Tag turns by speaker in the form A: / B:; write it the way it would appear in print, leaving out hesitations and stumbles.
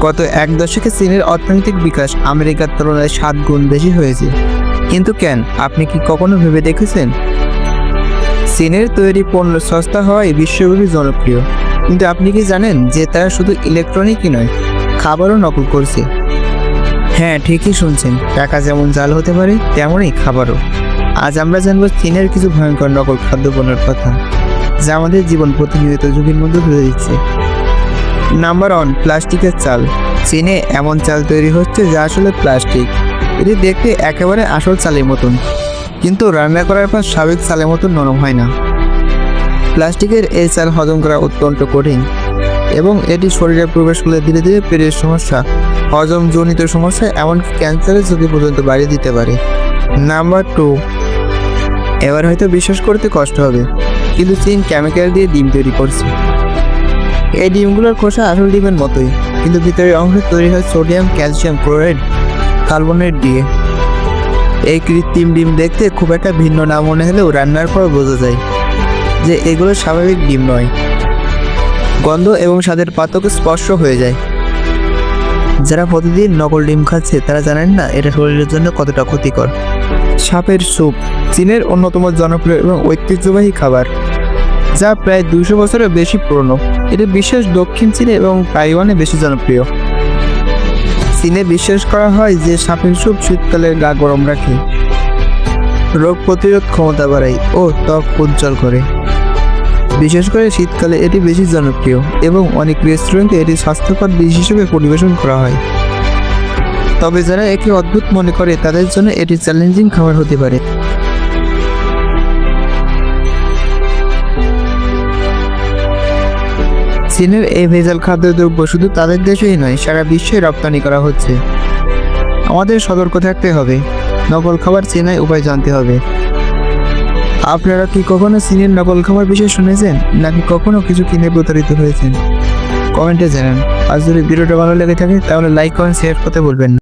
A: গত এক দশকে চীনের অর্থনৈতিক বিকাশ আমেরিকার তুলনায় 7 গুণ বেশি হয়েছে। কিন্তু কেন, আপনি কি কখনো ভেবে দেখেছেন? চীনের তৈরি পণ্য সস্তা হওয়ায় বিশ্বব্যাপী জনপ্রিয়, কিন্তু আপনি কি জানেন যে তারা শুধু ইলেকট্রনিকই নয়, খাবারও নকল করছে? হ্যাঁ, ঠিকই শুনছেন। টাকা যেমন জাল হতে পারে, তেমনই খাবারও। আজ আমরা জানবো চীনের কিছু ভয়ঙ্কর নকল খাদ্যপণ্যের কথা, যা আমাদের জীবন প্রতিনিয়ত ঝুঁকির মধ্যে ফেলে দিচ্ছে। নাম্বার 1, প্লাস্টিকের চাল। চীনে এমন চাল তৈরি হচ্ছে যা আসলে প্লাস্টিক। এটি দেখতে একেবারে আসল চালের মতন, কিন্তু রান্না করার পর স্বাভাবিক চালের মতন নরম হয় না। প্লাস্টিকের এই চাল হজম করা অত্যন্ত কঠিন, এবং এটি শরীরে প্রবেশ করলে ধীরে ধীরে পেটের সমস্যা, হজমজনিত সমস্যা, এমনকি ক্যান্সারের ঝুঁকি পর্যন্ত বাড়িয়ে দিতে পারে। নাম্বার 2, এবার হয়তো বিশ্বাস করতে কষ্ট হবে, কিন্তু চীন কেমিক্যাল দিয়ে ডিম তৈরি করছে। এই ডিমগুলোর খোসা আসল ডিমের মতোই, কিন্তু ভিতরের অংশে তৈরি হয় সোডিয়াম, ক্যালসিয়াম ক্লোরাইড, কার্বনেট দিয়ে। এই কৃত্রিম ডিম দেখতে খুব একটা ভিন্ন না মনে হলেও রান্নার পর বোঝা যায় যে এগুলো স্বাভাবিক ডিম নয়। গন্ধ এবং স্বাদের পার্থক্য স্পষ্ট হয়ে যায়। যারা প্রতিদিন নকল ডিম খাচ্ছে তারা জানেন না এটা শরীরের জন্য কতটা ক্ষতিকর। সাপের স্যুপ চীনের অন্যতম জনপ্রিয় এবং ঐতিহ্যবাহী খাবার, যা প্রায় 200 বছরের বেশি পুরনো। এটি বিশেষ দক্ষিণ চীনে এবং তাইওয়ানে বেশি জনপ্রিয়। চীনে বিশ্বাস করা হয় যে সাপের স্যুপ শীতকালে গা গরম রাখে, রোগ প্রতিরোধ ক্ষমতা বাড়ায় ও ত্বক উজ্জ্বল করে। বিশেষ করে শীতকালে এটি বেশি জনপ্রিয়, এবং অনেক রেস্টুরেন্টে এটি স্বাস্থ্যকর ডিশ হিসেবে পরিবেশন করা হয়। তবে যারা একে অদ্ভুত মনে করে তাদের জন্য এটি চ্যালেঞ্জিং খাবার হতে পারে। চীনের এই ভেজাল খাদ্যদ্রব্য শুধু তাদের দেশেই নয়, সারা বিশ্বে রপ্তানি করা হচ্ছে। আমাদের সতর্ক থাকতে হবে, নকল খাবার চেনার উপায় জানতে হবে। আপনারা কি কখনো চীনের নকল খাবার বিষয়ে শুনেছেন, নাকি কখনো কিছু কিনে প্রতারিত হয়েছেন? কমেন্টে জানান। আর যদি ভিডিওটা ভালো লেগে থাকে তাহলে লাইক, কমেন্ট, শেয়ার করতে ভুলবেন না।